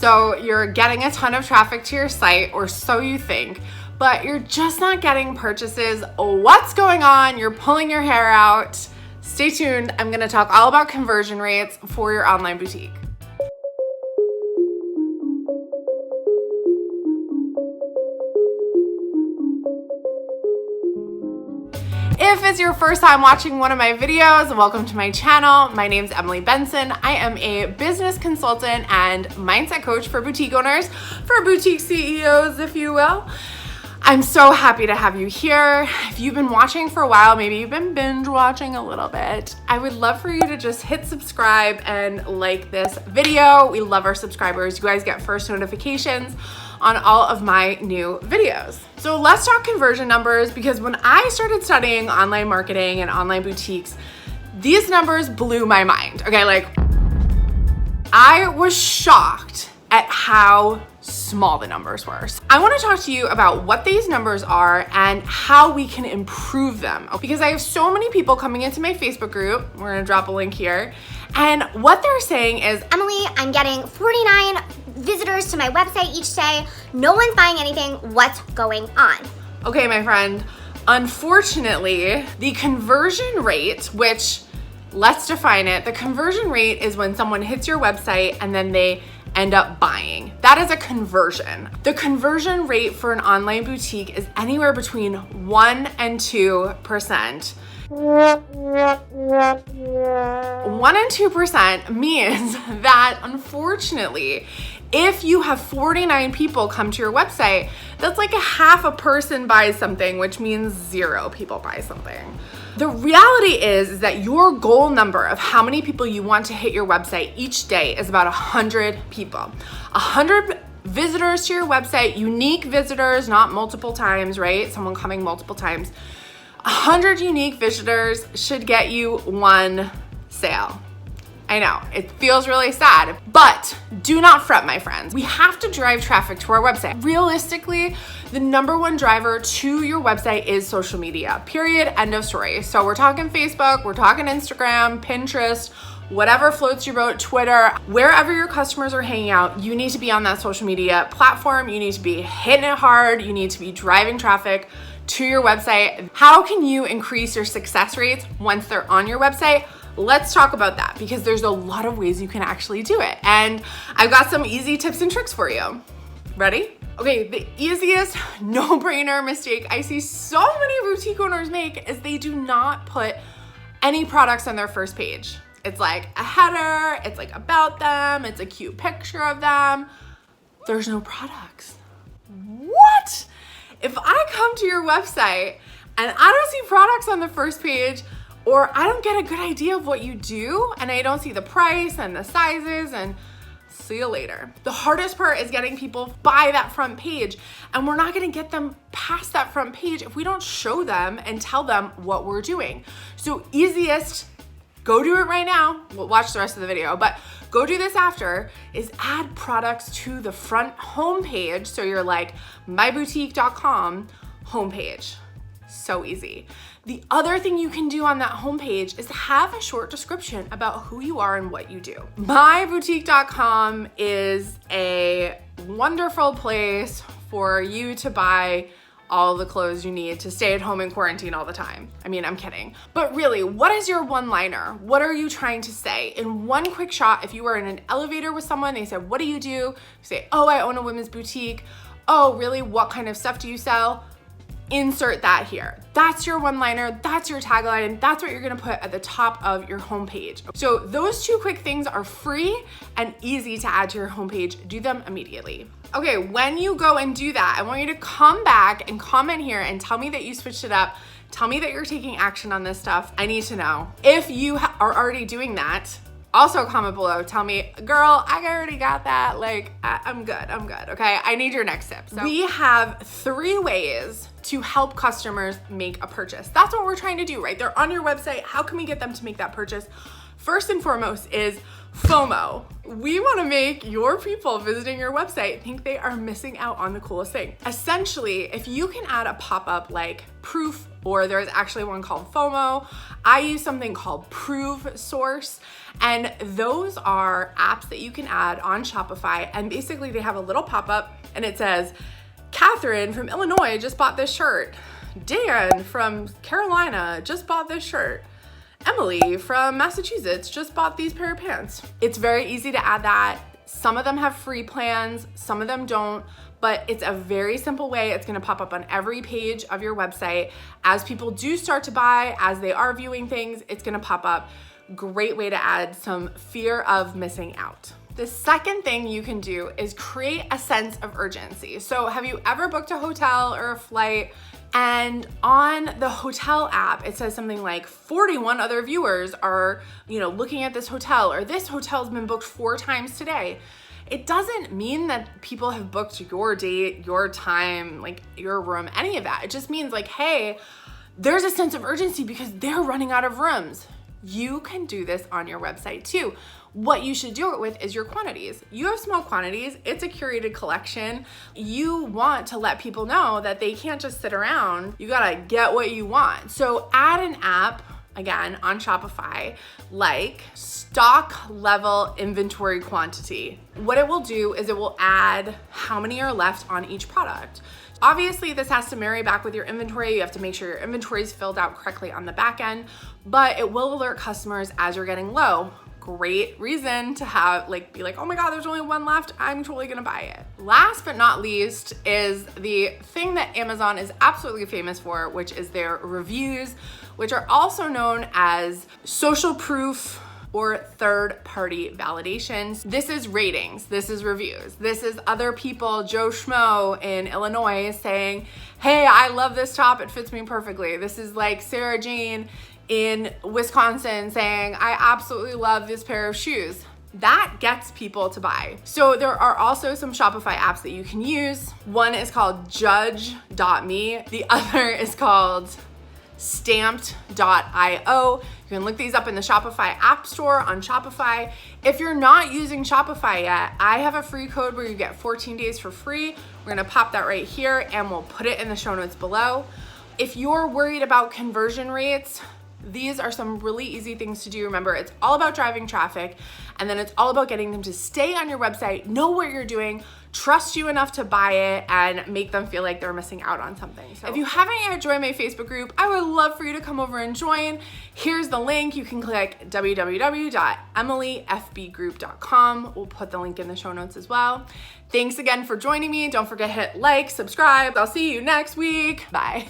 So you're getting a ton of traffic to your site, or so you think, but you're just not getting purchases. What's going on? You're pulling your hair out. Stay tuned. I'm gonna talk all about conversion rates for your online boutique. If it's your first time watching one of my videos, welcome to my channel. My name's Emily Benson. I am a business consultant and mindset coach for boutique owners, for boutique CEOs, if you will. I'm so happy to have you here. If you've been watching for a while, maybe you've been binge watching a little bit, I would love for you to just hit subscribe and like this video. We love our subscribers. You guys get first notifications on all of my new videos. So let's talk conversion numbers, because when I started studying online marketing and online boutiques, these numbers blew my mind. Okay, like I was shocked at how small the numbers were. So I want to talk to you about what these numbers are and how we can improve them. Because I have so many people coming into my Facebook group, we're gonna drop a link here, and what they're saying is, Emily, I'm getting 49 visitors to my website each day. No one's buying anything. What's going on? okay, my friend, unfortunately, the conversion rate, which let's define it, the conversion rate is when someone hits your website and then they end up buying. That is a conversion. The conversion rate for an online boutique is anywhere between 1 and 2%. 1 and 2% means that, unfortunately, if you have 49 people come to your website, that's like a half a person buys something, which means 0 people buy something. The reality is that your goal number of how many people you want to hit your website each day is about 100 people. 100 visitors to your website, unique visitors, not multiple times, right? Someone coming multiple times. 100 unique visitors should get you 1 sale. I know, it feels really sad, but do not fret, my friends. We have to drive traffic to our website. Realistically, the number 1 driver to your website is social media, period, end of story. So we're talking Facebook, we're talking Instagram, Pinterest, whatever floats your boat, Twitter, wherever your customers are hanging out, you need to be on that social media platform. You need to be hitting it hard. You need to be driving traffic to your website. How can you increase your success rates once they're on your website? Let's talk about that, because there's a lot of ways you can actually do it. And I've got some easy tips and tricks for you. Ready? Okay, the easiest no-brainer mistake I see so many boutique owners make is they do not put any products on their first page. It's like a header, it's like about them, it's a cute picture of them. There's no products. What? If I come to your website and I don't see products on the first page, or I don't get a good idea of what you do, and I don't see the price and the sizes, and see you later. The hardest part is getting people by that front page, and we're not gonna get them past that front page if we don't show them and tell them what we're doing. So easiest, go do it right now. We'll watch the rest of the video, but go do this after, is add products to the front homepage. So you're like myboutique.com homepage. So easy. The other thing you can do on that homepage is have a short description about who you are and what you do. Myboutique.com is a wonderful place for you to buy all the clothes you need to stay at home in quarantine all the time. I mean, I'm kidding. But really, what is your one-liner? What are you trying to say? In one quick shot, if you were in an elevator with someone, they said, what do? You say, oh, I own a women's boutique. Oh, really? What kind of stuff do you sell? Insert that here. That's your one-liner, that's your tagline, that's what you're gonna put at the top of your homepage. So those 2 quick things are free and easy to add to your homepage. Do them immediately. Okay, when you go and do that, I want you to come back and comment here and tell me that you switched it up. Tell me that you're taking action on this stuff. I need to know. If you are already doing that, also comment below, tell me, girl, I already got that. Like, I'm good, okay? I need your next tip. So we have 3 ways to help customers make a purchase. That's what we're trying to do, right? They're on your website. How can we get them to make that purchase? First and foremost is FOMO. we want to make your people visiting your website think they are missing out on the coolest thing. Essentially, if you can add a pop-up like proof, or there's actually one called FOMO, I use something called Prove Source, and those are apps that you can add on Shopify, and basically they have a little pop-up and it says, Catherine from Illinois just bought this shirt. Dan from Carolina just bought this shirt. Emily from Massachusetts just bought these pair of pants. It's very easy to add that. Some of them have free plans, some of them don't, but it's a very simple way. It's gonna pop up on every page of your website. As people do start to buy, as they are viewing things, it's gonna pop up. Great way to add some fear of missing out. The second thing you can do is create a sense of urgency. So have you ever booked a hotel or a flight, and on the hotel app, it says something like 41 other viewers are, looking at this hotel, or this hotel's been booked 4 times today. It doesn't mean that people have booked your date, your time, like your room, any of that. It just means like, hey, there's a sense of urgency because they're running out of rooms. You can do this on your website too. What you should do it with is your quantities. You have small quantities, it's a curated collection. You want to let people know that they can't just sit around. You gotta get what you want. So add an app, again, on Shopify, like stock level inventory quantity. What it will do is it will add how many are left on each product. Obviously, this has to marry back with your inventory. You have to make sure your inventory is filled out correctly on the back end, but it will alert customers as you're getting low. Great reason to have be like, oh my God, there's only one left. I'm totally gonna buy it. Last but not least is the thing that Amazon is absolutely famous for, which is their reviews, which are also known as social proof or third-party validations. This is ratings, this is reviews, this is other people, Joe Schmo in Illinois saying, hey, I love this top, it fits me perfectly. This is like Sarah Jane in Wisconsin saying, I absolutely love this pair of shoes. That gets people to buy. So there are also some Shopify apps that you can use. One is called judge.me. The other is called stamped.io. You can look these up in the Shopify app store on Shopify. If you're not using Shopify yet, I have a free code where you get 14 days for free. We're gonna pop that right here and we'll put it in the show notes below. If you're worried about conversion rates, these are some really easy things to do. Remember, it's all about driving traffic, and then it's all about getting them to stay on your website, know what you're doing, trust you enough to buy it, and make them feel like they're missing out on something. So if you haven't yet joined my Facebook group, I would love for you to come over and join. Here's the link. You can click www.emilyfbgroup.com. We'll put the link in the show notes as well. Thanks again for joining me. Don't forget to hit like, subscribe. I'll see you next week. Bye.